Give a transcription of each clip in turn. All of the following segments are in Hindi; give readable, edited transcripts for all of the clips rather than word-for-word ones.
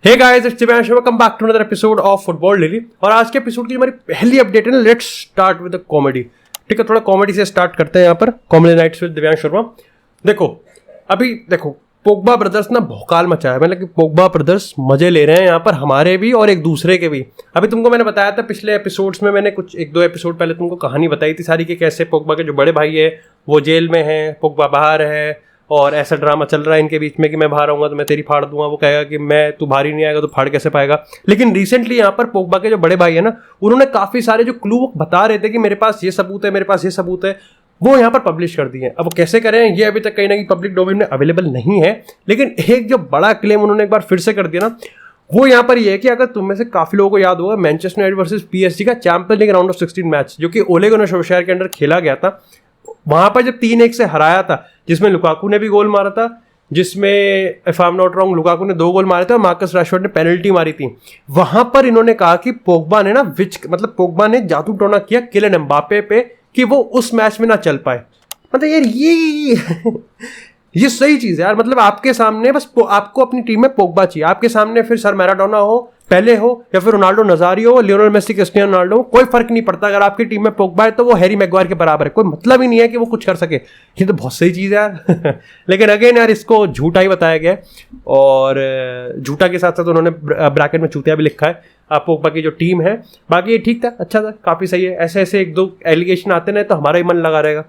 Hey guys, it's Divyansh, welcome back to another episode of football daily. और आज के एपिसोड की हमारी पहली अपडेट है ना, let's start with the comedy. ठीक है, थोड़ा कॉमेडी से स्टार्ट करते हैं यहाँ पर। Comedy nights with Divyansh Sharma. देखो पोग्बा ब्रदर्स ना भौकाल मचाया, मतलब कि पोग्बा ब्रदर्स मजे ले रहे हैं यहाँ पर, हमारे भी और एक दूसरे के भी। अभी तुमको मैंने बताया था पिछले एपिसोड्स में, मैंने कुछ एक दो एपिसोड पहले तुमको कहानी बताई थी सारी कि कैसे पोग्बा के जो बड़े भाई है वो जेल में है, पोग्बा बाहर है और ऐसा ड्रामा चल रहा है इनके बीच में कि मैं बाहर आऊँगा तो मैं तेरी फाड़ दूंगा, वो कहेगा कि मैं तू बाहर ही नहीं आएगा तो फाड़ कैसे पाएगा। लेकिन रिसेंटली यहाँ पर पोग्बा के जो बड़े भाई है ना, उन्होंने काफ़ी सारे जो क्लू बता रहे थे कि मेरे पास ये सबूत है, मेरे पास ये सबूत है, वो यहाँ पर पब्लिश कर दिए। अब वो कैसे करें ये अभी तक कहीं ना कहीं पब्लिक डोमेन में अवेलेबल नहीं है। लेकिन एक जो बड़ा क्लेम उन्होंने एक बार फिर से कर दिया ना, वो यहाँ पर ये है कि अगर तुम में से काफी लोगों को याद होगा, मैनचेस्टर यूनाइटेड वर्सेस पीएसजी का champions league round of 16 match जो कि ओले गुनार सोल्शायर के अंडर खेला गया था, वहां पर जब 3-1 से हराया था, जिसमें लुकाकू ने भी गोल मारा था, जिसमें if I am not wrong Lukaku ने 2 गोल मारे थे और मार्कस राशफोर्ड ने पेनल्टी मारी थी। वहां पर इन्होंने कहा कि पोग्बा ने ना पोग्बा ने जादू टोना किया किलियन एम्बापे पे कि वो उस मैच में ना चल पाए। मतलब यार ये सही चीज है यार। मतलब आपके सामने बस आपको अपनी टीम में पोग्बा चाहिए, आपके सामने फिर सर मैराडोना हो, पहले हो, या फिर रोनाल्डो नजारियो हो, लियोनेल मेसी, क्रिस्टियानो रोनाल्डो हो, कोई फर्क नहीं पड़ता। अगर आपकी टीम में पोग्बा है तो वो हैरी मैग्वायर के बराबर है, कोई मतलब ही नहीं है कि वो कुछ कर सके। ये तो बहुत सही चीज है यार। लेकिन अगेन यार, इसको झूठा ही बताया गया है और झूठा के साथ साथ उन्होंने ब्रैकेट में चूतिया भी लिखा है पोग्बा की जो टीम है। बाकी ये ठीक था, अच्छा था, काफी सही है। ऐसे ऐसे एक दो एलिगेशन आते ना तो हमारा ही मन लगा रहेगा।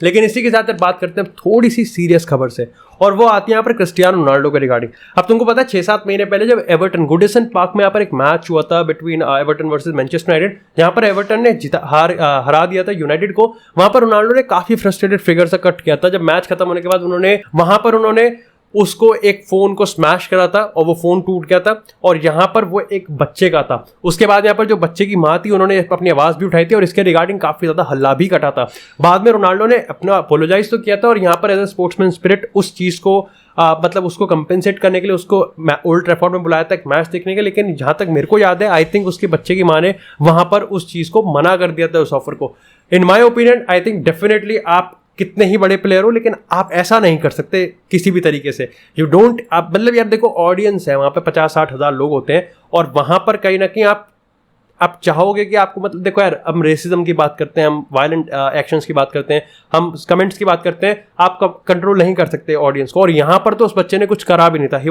लेकिन इसी के साथ बात करते हैं थोड़ी सी सीरियस खबर से, और वो आती है यहाँ पर क्रिस्टियानो रोनाल्डो के रिगार्डिंग। अब तुमको पता है 6-7 महीने पहले जब एवर्टन गुडिसन पार्क में यहाँ पर एक मैच हुआ था between Everton versus Manchester United, जहाँ पर एवर्टन ने हरा दिया था यूनाइटेड को। वहां पर रोनाल्डो ने काफी फ्रस्ट्रेटेड फिगर से कट किया था। जब मैच खत्म होने के बाद उन्होंने उसको एक फोन को स्मैश करा था और वो फोन टूट गया था, और यहाँ पर वो एक बच्चे का था। उसके बाद यहाँ पर जो बच्चे की माँ थी उन्होंने अपनी आवाज भी उठाई थी और इसके रिगार्डिंग काफी ज्यादा हल्ला भी कटा था। बाद में रोनाल्डो ने अपना अपोलोजाइज तो किया था और यहाँ पर एज ए स्पोर्ट्समैन स्पिरिट उस चीज को मतलब उसको कंपेंसेट करने के लिए उसको ओल्ड ट्रैफोर्ड में बुलाया था एक मैच देखने के। लेकिन जहां तक मेरे को याद है, आई थिंक उसके बच्चे की माँ ने वहां पर उस चीज को मना कर दिया था, उस ऑफर को। In my opinion I think definitely आप कितने ही बड़े प्लेयर हो, लेकिन आप ऐसा नहीं कर सकते किसी भी तरीके से। यू डोंट, आप मतलब यार देखो, ऑडियंस है वहाँ पे 50-60 हज़ार लोग होते हैं, और वहाँ पर कहीं ना कहीं आप चाहोगे कि आपको, मतलब देखो यार, हम रेसिज्म की बात करते हैं, हम वायलेंट एक्शंस की बात करते हैं, हम कमेंट्स की बात करते हैं, आप कंट्रोल नहीं कर सकते ऑडियंस को। और यहाँ पर तो उस बच्चे ने कुछ करा भी नहीं था। He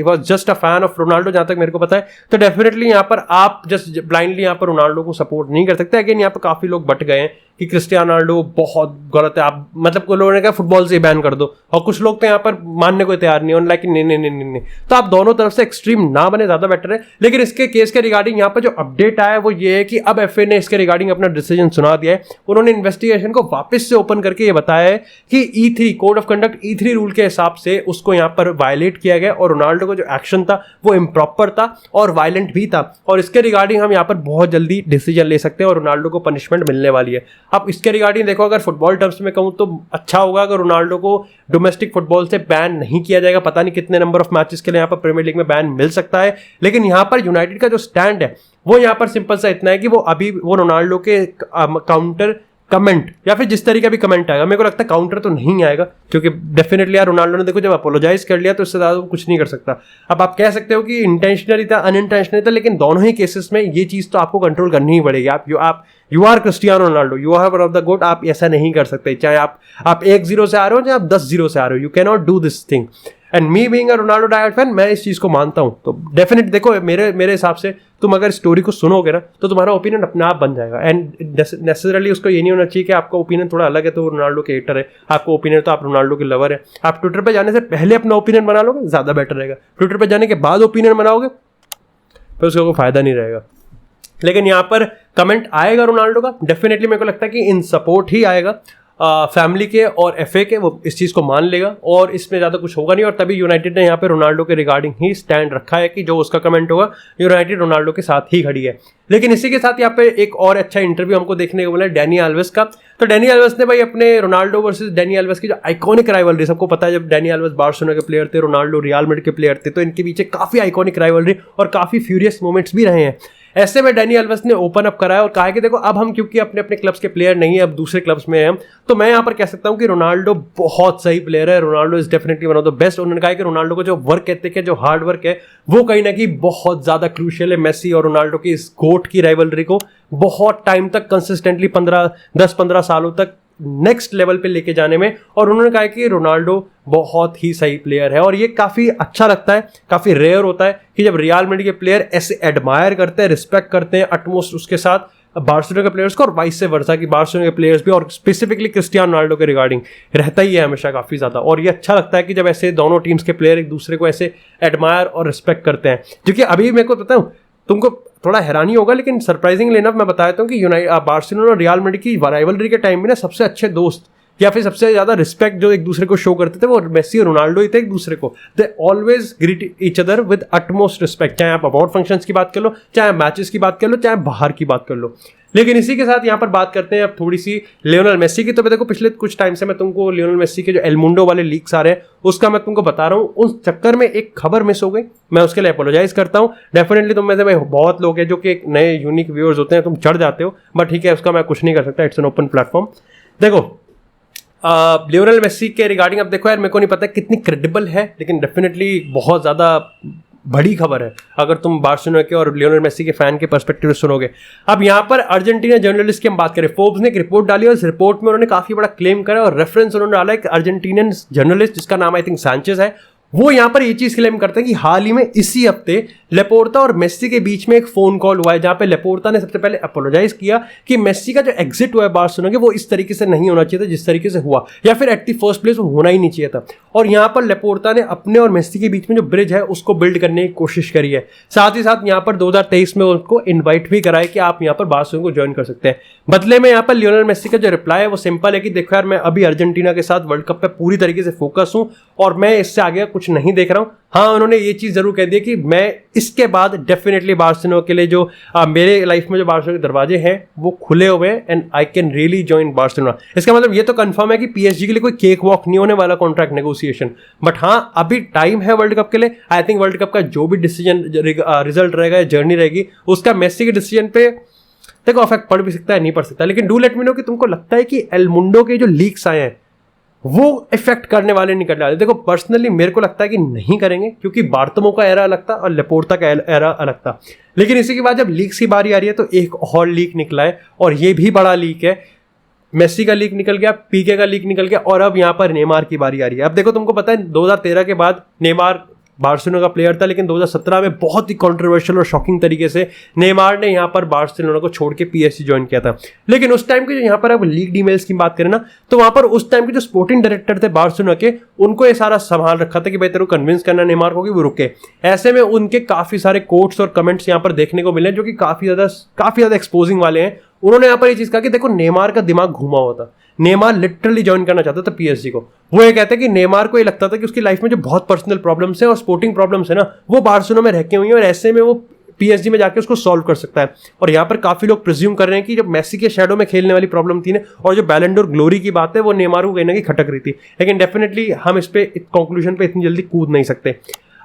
was just a fan of Ronaldo, जहाँ तक मेरे को पता है। तो डेफिनेटली यहाँ पर आप जस्ट ब्लाइंडली यहाँ पर रोनाल्डो को सपोर्ट नहीं कर सकते। अगेन यहाँ पर काफी लोग बट गए हैं कि क्रिस्टियानो रोनाल्डो बहुत गलत है, आप मतलब कुछ लोगों ने कहा फुटबॉल से बैन कर दो, और कुछ लोग तो यहाँ पर मानने को तैयार नहीं है, लाइक नहीं। तो आप दोनों तरफ से एक्सट्रीम ना बने, ज्यादा बेटर है। लेकिन इसके केस के रिगार्डिंग यहाँ पर जो अपडेट आया है वो ये है कि अब एफए ने इसके रिगार्डिंग अपना डिसीजन सुना दिया है। उन्होंने इन्वेस्टिगेशन को वापस से ओपन करके ये बताया है कि E3 code of conduct E3 rule के हिसाब से उसको यहाँ पर वायलेट किया गया, और रोनाल्डो का जो एक्शन था वो इम्प्रॉपर था और वायलेंट भी था। और इसके रिगार्डिंग हम यहाँ पर बहुत जल्दी डिसीजन ले सकते हैं और रोनाल्डो को पनिशमेंट मिलने वाली है। अब इसके रिगार्डिंग देखो, अगर फुटबॉल टर्म्स में कहूं तो अच्छा होगा अगर रोनाल्डो को डोमेस्टिक फुटबॉल से बैन नहीं किया जाएगा। पता नहीं कितने नंबर ऑफ मैचेस के लिए यहाँ पर प्रीमियर लीग में बैन मिल सकता है। लेकिन यहाँ पर यूनाइटेड का जो स्टैंड है वो यहाँ पर सिंपल सा इतना है कि वो रोनाल्डो के काउंटर कमेंट या फिर जिस तरीके भी कमेंट आएगा, मेरे को लगता है काउंटर तो नहीं आएगा, क्योंकि डेफिनेटली यार रोनाल्डो ने देखो जब अपोलोजाइज कर लिया तो इससे ज्यादा कुछ नहीं कर सकता। अब आप कह सकते हो कि इंटेंशनली था, अनइंटेंशनली था, लेकिन दोनों ही केसेस में ये चीज तो आपको कंट्रोल करनी ही पड़ेगी। You are Cristiano Ronaldo, you are one of the GOAT. आप ऐसा नहीं कर सकते, चाहे आप 1-0 से आ रहे हो, चाहे आप 10-0 से आ रहे हो, you can not do this thing. And me being a Ronaldo die-hard fan, मैं इस चीज को मानता हूं। तो डेफिनेट देखो, मेरे हिसाब से तुम अगर स्टोरी को सुनोगे ना तो तुम्हारा ओपिनियन अपने आप बन जाएगा। एंड नेसेसरली उसको ये नहीं होना चाहिए कि आपका ओपिनियन थोड़ा अलग है तो रोनाल्डो के हेटर है, आपका ओपिनियन तो आप रोनाल्डो के लवर है। आप ट्विटर पे जाने से पहले अपना ओपिनियन बना लोगे, ज्यादा बेटर रहेगा। ट्विटर पे जाने के बाद ओपिनियन बनाओगे फिर उसका कोई फायदा नहीं रहेगा। लेकिन यहाँ पर कमेंट आएगा रोनाल्डो का, डेफिनेटली मेरे को लगता है कि इन सपोर्ट ही आएगा फैमिली के और एफए के, वो इस चीज़ को मान लेगा और इसमें ज़्यादा कुछ होगा नहीं। और तभी यूनाइटेड ने यहाँ पे रोनाल्डो के रिगार्डिंग ही स्टैंड रखा है कि जो उसका कमेंट होगा यूनाइटेड रोनाल्डो के साथ ही खड़ी है। लेकिन इसी के साथ यहाँ पे एक और अच्छा इंटरव्यू हमको देखने को मिला डैनी एल्वेस का। तो डैनी एल्वेस ने भाई अपने रोनाल्डो वर्सेस डैनी एल्वेस की जो आइकॉनिक राइवलरी, सबको पता है जब डैनी एल्वेस बार्सिलोना के प्लेयर थे, रोनाल्डो रियल मैड्रिड के प्लेयर थे, तो इनके पीछे काफ़ी आइकॉनिक राइवलरी और काफ़ी फ्यूरियस मोमेंट्स भी रहे हैं। ऐसे में डैनी अल्वेस ने ओपन अप करा है और कहा है कि देखो अब हम क्योंकि अपने अपने क्लब्स के प्लेयर नहीं है, अब दूसरे क्लब्स में हैं, तो मैं यहाँ पर कह सकता हूँ कि रोनाल्डो बहुत सही प्लेयर है, Ronaldo is definitely one of the best. उन्होंने कहा कि रोनाल्डो को जो वर्क एथिक है, जो हार्ड वर्क है, वो कहीं ना कहीं बहुत ज्यादा क्रूशियल है मेसी और रोनाल्डो की इस गोट की राइवलरी को बहुत टाइम तक कंसिस्टेंटली 10-15 सालों तक नेक्स्ट लेवल पे लेके जाने में। और उन्होंने कहा कि रोनाल्डो बहुत ही सही प्लेयर है और ये काफी अच्छा लगता है, काफी रेयर होता है कि जब रियल मैड्रिड के प्लेयर ऐसे एडमायर करते हैं, रिस्पेक्ट करते हैं अटमोस्ट उसके साथ बार्सिलोना के प्लेयर्स को, और वाइस से वर्सा की बार्सिलोना के प्लेयर्स भी, और स्पेसिफिकली क्रिस्टियानो रोनाल्डो के रिगार्डिंग रहता ही है हमेशा काफी ज्यादा। और ये अच्छा लगता है कि जब ऐसे दोनों टीम्स के प्लेयर एक दूसरे को ऐसे एडमायर और रिस्पेक्ट करते हैं। क्योंकि अभी मेरे को पता हूँ तुमको थोड़ा हैरानी होगा, लेकिन सरप्राइजिंगली इनफ मैं बता देता हूँ कि बार्सिलोना और रियल मैड्रिड की राइवलरी के टाइम में ना सबसे अच्छे दोस्त या फिर सबसे ज्यादा रिस्पेक्ट जो एक दूसरे को शो करते थे वो मेसी और रोनाल्डो ही थे एक दूसरे को। They always greet each other with utmost respect, चाहे आप अवार्ड फंक्शंस की बात कर लो, चाहे मैचेस की बात कर लो, चाहे बाहर की बात कर लो। लेकिन इसी के साथ यहाँ पर बात करते हैं अब थोड़ी सी लियोनेल मेसी की। तो देखो पिछले कुछ टाइम से मैं तुमको लियोनेल मेसी के जो एल मुंडो वाले लीक्स आ रहे हैं उसका मैं तुमको बता रहा हूँ, उस चक्कर में एक खबर मिस हो गई, मैं उसके लिए अपोलोजाइज करता हूँ। डेफिनेटली तुम में से बहुत लोग हैं जो कि एक नए यूनिक व्यूअर्स होते हैं, तुम चढ़ जाते हो, बट ठीक है उसका मैं कुछ नहीं कर सकता, इट्स एन ओपन प्लेटफॉर्म। देखो लियोनेल मेसी के रिगार्डिंग अब देखो यार, मेरे को नहीं पता कितनी क्रेडिबल है, लेकिन डेफिनेटली बहुत ज़्यादा बड़ी खबर है अगर तुम बार्सिलोना के और लियोनेल मेसी के फैन के पर्सपेक्टिव से सुनोगे। अब यहाँ पर अर्जेंटीना जर्नलिस्ट की हम बात करें, फोर्ब्स ने एक रिपोर्ट डाली और इस रिपोर्ट में उन्होंने काफी बड़ा क्लेम करा और रेफरेंस उन्होंने डाला एक अर्जेंटीनियन जर्नलिस्ट जिसका नाम आई थिंक सैंचेज है। वो यहाँ पर ये चीज क्लेम करते हैं कि हाल ही में इसी हफ्ते लेपोर्ता और मेसी के बीच में एक फोन कॉल हुआ है जहां पे लेपोर्ता ने सबसे पहले अपोलोजाइज किया कि मेसी का जो एग्जिट हुआ है बार्सिलोना के वो इस तरीके से नहीं होना चाहिए था जिस तरीके से हुआ, या फिर एट द फर्स्ट प्लेस वो होना ही नहीं चाहिए था। और यहाँ पर लेपोर्ता ने अपने और मेसी के बीच में जो ब्रिज है उसको बिल्ड करने की कोशिश करी है। साथ ही साथ यहाँ पर 2023 में उनको इन्वाइट भी कराया कि आप यहाँ पर बार्सिलोना को ज्वाइन कर सकते हैं। बदले में यहाँ पर लियोनेल मेसी का जो रिप्लाई है वो सिंपल है कि देखो यार, मैं अभी अर्जेंटीना के साथ वर्ल्ड कप पे पूरी तरीके से फोकस हूँ और मैं इससे आगे कुछ नहीं देख रहा हूँ। हाँ, उन्होंने ये चीज जरूर कह दी कि मैं इसके बाद डेफिनेटली बार्सिलोना के लिए जो मेरे लाइफ में जो बार्सिलोना के दरवाजे हैं वो खुले हुए हैं and I can really join Barcelona. इसका मतलब ये तो कंफर्म है कि पीएसजी के लिए कोई केक वॉक नहीं होने वाला कॉन्ट्रैक्ट नेगोशिएशन, बट हाँ अभी टाइम है वर्ल्ड कप के लिए। आई थिंक वर्ल्ड कप का जो भी डिसीजन रिजल्ट रहेगा, जर्नी रहेगी, उसका मेसी के डिसीजन पे देखो अफेक्ट पड़ भी सकता है, नहीं पड़ सकता। लेकिन डू लेट मी नो कि तुमको लगता है कि एल मुंडो के जो लीक्स आए हैं वो इफेक्ट करने वाले नहीं करने वाले। देखो पर्सनली मेरे को लगता है कि नहीं करेंगे, क्योंकि बार्टमो का एरा अलग था और लेपोर्टा का एरा अलग था। लेकिन इसी के बाद जब लीक्स की बारी आ रही है तो एक और लीक निकला है और ये भी बड़ा लीक है। मेसी का लीक निकल गया, पीके का लीक निकल गया और अब यहाँ पर नेमार की बारी आ रही है। अब देखो तुमको पता है 2013 के बाद नेमार बार्सिलोना का प्लेयर था, लेकिन 2017 में बहुत ही कंट्रोवर्शियल और शॉकिंग तरीके से नेमार ने यहाँ पर बार्सिलोना को छोड़ के पीएसजी ज्वाइन किया था। लेकिन उस टाइम के जो यहाँ पर अब लीग ईमेल्स की बात करें ना, तो वहां पर उस टाइम के जो स्पोर्टिंग डायरेक्टर थे बार्सिलोना के, उनको ये सारा संभाल रखा था कि भाई तेरे को कन्विंस करना नेमार को कि वो रुके। ऐसे में उनके काफी सारे कोट्स और कमेंट्स यहाँ पर देखने को मिले जो कि काफी ज्यादा एक्सपोजिंग वाले हैं। उन्होंने यहाँ पर ये चीज कहा कि देखो नेमार का दिमाग घूमा हुआ था, नेमार लिटरली ज्वाइन करना चाहता था पीएसजी को। वो ये कहते हैं कि नेमार को ये लगता था कि उसकी लाइफ में जो बहुत पर्सनल प्रॉब्लम्स हैं और स्पोर्टिंग प्रॉब्लम्स है ना, वो बार्सिलोना में रह के हुई हैं और ऐसे में वो पीएसजी में जाके उसको सॉल्व कर सकता है। और यहाँ पर काफी लोग प्रिज्यूम कर रहे हैं कि जब मेसी के शैडो में खेलने वाली प्रॉब्लम थी ना, और जो बैलन डोर ग्लोरी की बात है वो नेमार को कहीं ना कहीं खटक रही थी। लेकिन डेफिनेटली हम इस पे कंक्लूजन पे इतनी जल्दी कूद नहीं सकते।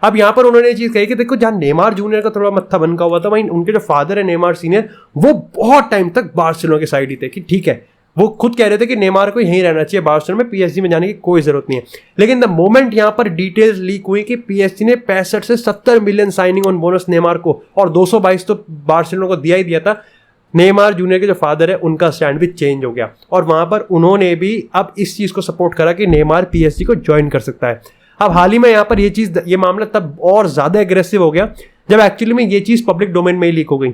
अब यहाँ पर उन्होंने ये चीज कही कि देखो जहां नेमार जूनियर का थोड़ा मत्था बनका हुआ था, वहीं उनके जो फादर है नेमार सीनियर, वो बहुत टाइम तक बार्सिलोना के साइड ही थे कि ठीक है, वो खुद कह रहे थे कि नेमार को यहीं रहना चाहिए, बार्सिलोना में पीएसजी में जाने की कोई जरूरत नहीं है। लेकिन द मोमेंट यहाँ पर डिटेल्स लीक हुई कि पीएसजी ने 65 से 70 million signing on bonus Neymar को और 222 तो बार्सिलोना को दिया ही दिया था, नेमार जूनियर के जो फादर है उनका स्टैंड भी चेंज हो गया और वहां पर उन्होंने भी अब इस चीज को सपोर्ट करा कि नेमार पीएसजी को ज्वाइन कर सकता है। अब हाल ही में यहाँ पर ये मामला तब और ज्यादा एग्रेसिव हो गया जब एक्चुअली में ये चीज पब्लिक डोमेन में ही लीक हो गई।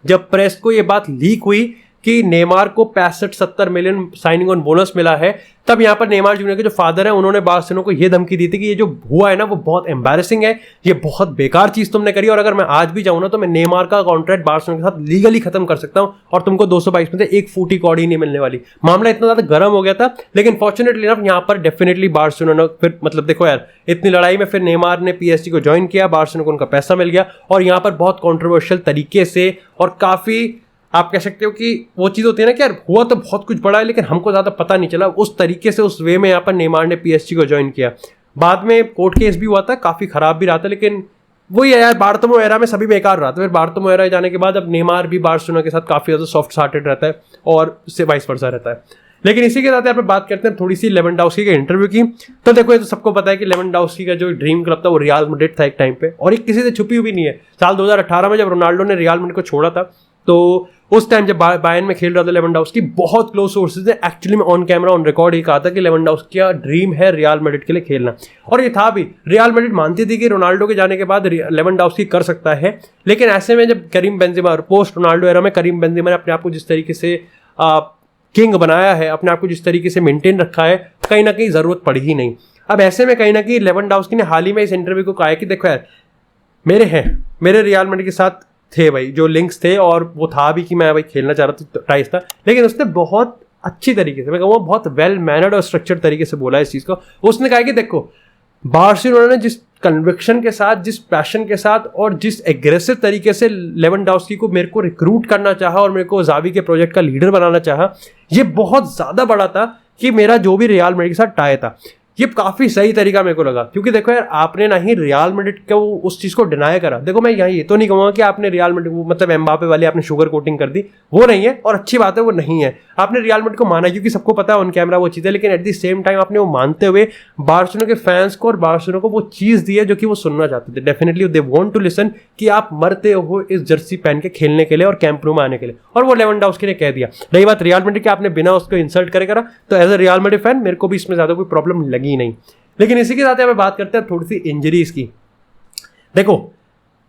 जब प्रेस को ये बात लीक हुई कि नेमार को 65-70 मिलियन साइनिंग ऑन बोनस मिला है, तब यहाँ पर नेमार जूनियर के जो फादर है उन्होंने बार्सिलोना को ये धमकी दी थी कि ये जो हुआ है ना वो बहुत एम्बैरेसिंग है, ये बहुत बेकार चीज तुमने करी और अगर मैं आज भी जाऊँ ना तो मैं नेमार का कॉन्ट्रैक्ट बार्सिलोना के साथ लीगली खत्म कर सकता हूँ और तुमको 222 में से एक फूटी कौड़ी नहीं मिलने वाली। मामला इतना ज्यादा गर्म हो गया था, लेकिन फॉर्चुनेटली ना यहाँ पर डेफिनेटली बार्सिलोना फिर मतलब देखो यार, इतनी लड़ाई में फिर नेमार ने पीएसजी को ज्वाइन किया, बार्सिलोना को उनका पैसा मिल गया और यहाँ पर बहुत कॉन्ट्रोवर्शियल तरीके से और काफी आप कह सकते हो कि वो चीज होती है ना कि यार हुआ तो बहुत कुछ बड़ा है लेकिन हमको ज्यादा पता नहीं चला, उस तरीके से उस वे में यहाँ पर नेमार ने पीएसजी को ज्वाइन किया। बाद में कोर्ट केस भी हुआ था, काफी खराब भी रहा था, लेकिन वही है यार, बार्टोमेओ एरा में सभी बेकार रहा था, फिर बार्टोमेओ एरा जाने के बाद अब नेमार भी बार्सिलोना के साथ काफी ज्यादा सॉफ्ट हार्टेड रहता है और उससे वाइस वर्सा रहता है। लेकिन इसी के साथ यहाँ पे बात करते हैं थोड़ी सी लेवेंडोव्स्की के इंटरव्यू की। तो देखो ये तो सबको पता है कि लेवेंडोव्स्की का जो ड्रीम क्लब था वो रियल मैड्रिड था एक टाइम पे, और ये किसी से छुपी हुई नहीं है। साल 2018 में जब रोनाल्डो ने रियल मैड्रिड को छोड़ा था, तो उस टाइम जब बायर्न में खेल रहा था लेवेंडोव्स्की, बहुत क्लोज सोर्सेज ने एक्चुअली में ऑन कैमरा ऑन रिकॉर्ड ही कहा था कि लेवेंडोव्स्की का ड्रीम है रियल मैड्रिड के लिए खेलना, और ये था भी। रियल मैड्रिड मानती थी कि रोनाल्डो के जाने के बाद लेवेंडोव्स्की कर सकता है, लेकिन ऐसे में जब Karim Benzema post Ronaldo era में करीम बेंजेमा ने अपने आप को जिस तरीके से किंग बनाया है, अपने आप को जिस तरीके से मेंटेन रखा है, कहीं ना कहीं जरूरत पड़ी ही नहीं। अब ऐसे में कहीं ना कहीं लेवेंडोव्स्की ने हाल ही में इस इंटरव्यू को कहा है कि देखो यार, मेरे रियल मैड्रिड के साथ थे भाई जो लिंक्स थे, और वो था भी कि मैं भाई खेलना चाह रहा था, टाइस था, लेकिन उसने बहुत अच्छी तरीके से, मैं कहूँगा बहुत वेल मैनर्ड और स्ट्रक्चर्ड तरीके से बोला इस चीज़ को। उसने कहा कि देखो बार्सिलोना ने जिस कन्विक्शन के साथ, जिस पैशन के साथ और जिस एग्रेसिव तरीके से लेवेंडोव्स्की को मेरे को रिक्रूट करना चाहा और मेरे को ज़ावी के प्रोजेक्ट का लीडर बनाना चाहा, ये बहुत ज़्यादा बड़ा था कि मेरा जो भी रियल मैड्रिड के साथ टाई था, ये काफ़ी सही तरीका मेरे को लगा। क्योंकि देखो यार, आपने ना ही रियल मैड्रिड को उस चीज़ को डिनाई करा। देखो मैं यहाँ ये तो नहीं कहूँगा कि आपने रियल मैड्रिड मतलब एम्बापे वाली आपने शुगर कोटिंग कर दी, वो नहीं है, और अच्छी बात है वो नहीं है। आपने रियल मैड्रिड को माना क्योंकि सबको पता है ऑन कैमरा वो चीज़ है, लेकिन एट द सेम टाइम आपने वो मानते हुए बार्सिलोना के फैंस को और बार्सिलोना को वो चीज़ दी है जो कि वो सुनना चाहते थे। Definitely they want to listen कि आप मरते हो इस जर्सी पहन के खेलने के लिए और कैंप नो में आने के लिए, और वो लेवेंडोव्स्की ने कह दिया। रही बात रियल मैड्रिड की, आपने बिना उसको इंसल्ट करे करा, तो as a Real Madrid fan मेरे को भी इसमें ज़्यादा कोई प्रॉब्लम लगी नहीं। लेकिन इसी के साथ हमें बात करते हैं थोड़ी सी इंजरीज की। देखो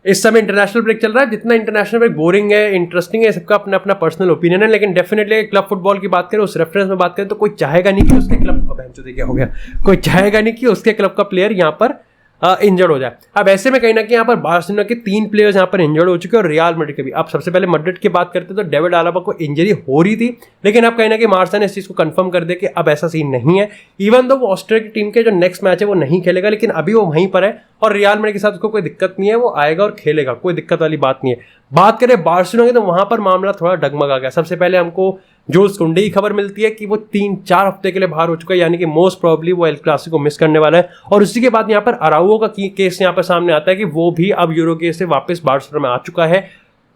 इस समय इंटरनेशनल ब्रेक चल रहा है, जितना इंटरनेशनल ब्रेक बोरिंग है, इंटरेस्टिंग है, सबका अपना अपना पर्सनल ओपिनियन है, लेकिन डेफिनेटली क्लब फुटबॉल की बात करें, उस रेफरेंस में बात करें, तो कोई चाहेगा नहीं कि उसके क्लब क्या हो गया, कोई चाहेगा नहीं कि उसके क्लब का प्लेयर यहाँ पर इंजर्ड हो जाए। अब ऐसे में कहीं ना कहीं यहाँ पर बार्सिलोना के 3 प्लेयर्स यहाँ पर इंजर्ड हो चुके हैं और रियल मैड्रिड के भी। अब सबसे पहले मैड्रिड की बात करते हैं तो डेविड आलाबा को इंजरी हो रही थी, लेकिन अब कहीं ना कहीं मार्सा ने इस चीज़ को कंफर्म कर दिया कि अब ऐसा सीन नहीं है। इवन दो वो ऑस्ट्रेलिया की टीम के जो नेक्स्ट मैच है वो नहीं खेलेगा, लेकिन अभी वो वहीं पर है और रियल मैड्रिड के साथ उसको कोई दिक्कत नहीं है, वो आएगा और खेलेगा, कोई दिक्कत वाली बात नहीं है। बात करें बार्सिलोना की तो वहां पर मामला थोड़ा डगमगा गया। सबसे पहले हमको जुल्स कुंडे की खबर मिलती है कि वो 3-4 हफ्ते के लिए बाहर हो चुका है, यानी कि मोस्ट प्रोबेबली वो एल क्लासिको मिस करने वाला है। और उसी के बाद यहाँ पर अराउओ का केस यहाँ पर सामने आता है कि वो भी अब यूरो के से वापस बार्सिलोना में आ चुका है,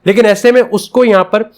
लेकिन ऐसे में उसको यहाँ पर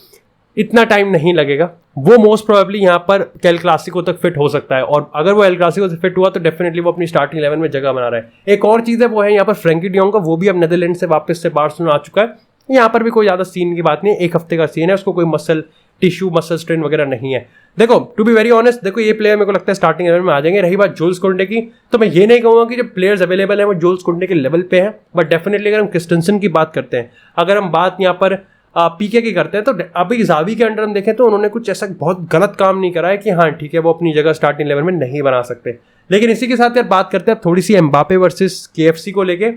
इतना टाइम नहीं लगेगा। वो मोस्ट प्रोबेबली यहाँ पर एल क्लासिको तक फिट हो सकता है, और अगर वो एल क्लासिको से फिट हुआ तो डेफिनेटली वो अपनी स्टार्टिंग 11 में जगह बना रहा है। एक और चीज़ है वो है यहाँ पर फ्रैंकी डियोंग का, वो भी अब नेदरलैंड से वापस से बार्सिलोना आ चुका है। यहाँ पर भी कोई ज़्यादा सीन की बात नहीं है, 1 हफ्ते का सीन है, उसको कोई मसल स्ट्रेन वगैरह नहीं है। देखो टू बी वेरी ऑनेस्ट, देखो ये प्लेयर मेरे को लगता है स्टार्टिंग 11 में आ जाएंगे। रही बात जुल्स कुंडे की, तो मैं ये नहीं कहूँगा कि जो प्लेयर्स अवेलेबल हैं वो जुल्स कुंडे के लेवल पे हैं, बट डेफिनेटली अगर हम क्रिस्टेंसन की बात करते हैं, अगर हम बात यहाँ पर पीके की करते हैं, तो अभी ज़ावी के अंडर हम देखें तो उन्होंने कुछ ऐसा बहुत गलत काम नहीं करा है कि हाँ ठीक है वो अपनी जगह स्टार्टिंग 11 में नहीं बना सकते। लेकिन इसी के साथ यार बात करते हैं थोड़ी सी एम्बापे वर्सेस केएफसी को लेके।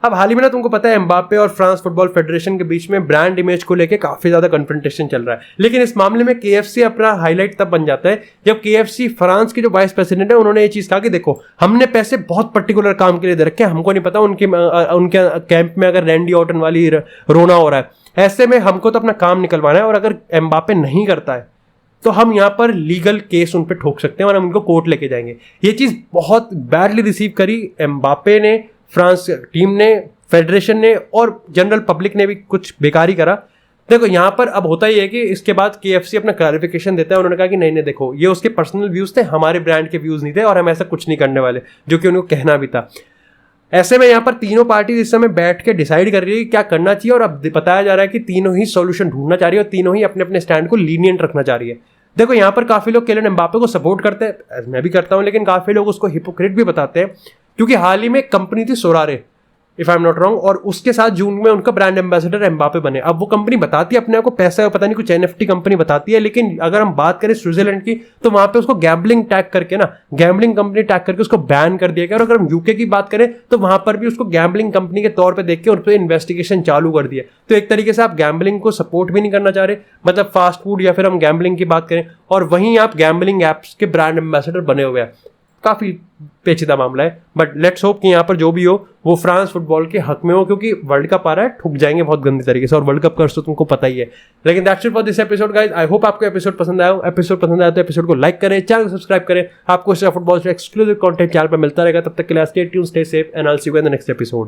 अब हाल ही में ना तुमको पता है एम्बापे और फ्रांस फुटबॉल फेडरेशन के बीच में ब्रांड इमेज को लेके काफी ज्यादा कन्फ्रंटेशन चल रहा है, लेकिन इस मामले में केएफसी अपना हाईलाइट तब बन जाता है जब केएफसी फ्रांस के जो वाइस प्रेसिडेंट है उन्होंने ये चीज कहा कि देखो हमने पैसे बहुत पर्टिकुलर काम के लिए दे रखे हैं, हमको नहीं पता उनके कैंप में अगर रैंडी ऑर्टन वाली रोना हो रहा है, ऐसे में हमको तो अपना काम निकलवाना है, और अगर एम्बापे नहीं करता है तो हम यहाँ पर लीगल केस उन पर ठोक सकते हैं और हम उनको कोर्ट लेके जाएंगे। ये चीज बहुत बैडली रिसीव करी एम्बापे ने, फ्रांस टीम ने, फेडरेशन ने और जनरल पब्लिक ने भी कुछ बेकारी करा। देखो यहाँ पर अब होता ही है कि इसके बाद केएफसी अपना क्लैरिफिकेशन देता है, उन्होंने कहा कि नहीं नहीं देखो ये उसके पर्सनल व्यूज थे, हमारे ब्रांड के व्यूज नहीं थे और हम ऐसा कुछ नहीं करने वाले, जो कि उनको कहना भी था। ऐसे में यहाँ पर तीनों पार्टी इस समय बैठ के डिसाइड कर रही है कि क्या करना चाहिए, और अब बताया जा रहा है कि तीनों ही सॉल्यूशन ढूंढना चाह रही है और तीनों ही अपने अपने स्टैंड को लीनियंट रखना चाह रही है। देखो यहाँ पर काफी लोग किलियन एम्बापे को सपोर्ट करते हैं, मैं भी करता हूँ, लेकिन काफी लोग उसको हिपोक्रेट भी बताते हैं, क्योंकि हाल ही में एक कंपनी थी Sorare, if I am not wrong, और उसके साथ जून में उनका ब्रांड एम्बेसडर एम्बापे बने। अब वो कंपनी बताती है अपने आप को पैसा पता नहीं कुछ एनएफटी कंपनी बताती है, लेकिन अगर हम बात करें स्विट्जरलैंड की तो वहां पे उसको गैम्बलिंग टैग करके ना, गैम्बलिंग कंपनी टैग करके उसको बैन कर दिया गया। और अगर हम यूके की बात करें तो वहां पर भी उसको गैम्बलिंग कंपनी के तौर पर देख के उन पर इन्वेस्टिगेशन चालू कर दिया। तो एक तरीके से आप गैम्बलिंग को सपोर्ट भी नहीं करना चाह रहे, मतलब फास्ट फूड या फिर हम गैम्बलिंग की बात करें, और वहीं आप गैम्बलिंग एप्स के ब्रांड एम्बेसडर बने हुए हैं। काफी पेचीदा मामला है, बट लेट्स होप कि यहाँ पर जो भी हो वो फ्रांस फुटबॉल के हक में हो, क्योंकि वर्ल्ड कप आ रहा है, ठुक जाएंगे बहुत गंदी तरीके से, और वर्ल्ड कप कर्स तो तुमको पता ही है। लेकिन that's it for this episode guys, I hope आपको एपिसोड पसंद आया। एपिसोड पसंद आया तो एपिसोड को लाइक करें, चैनल को सब्सक्राइब करें। आपको इस फुटबॉल से एक्सक्लूसिव कंटेंट चैनल पर मिलता रहेगा। तब तक के लिए stay tuned, stay safe and I will see you in the next episode.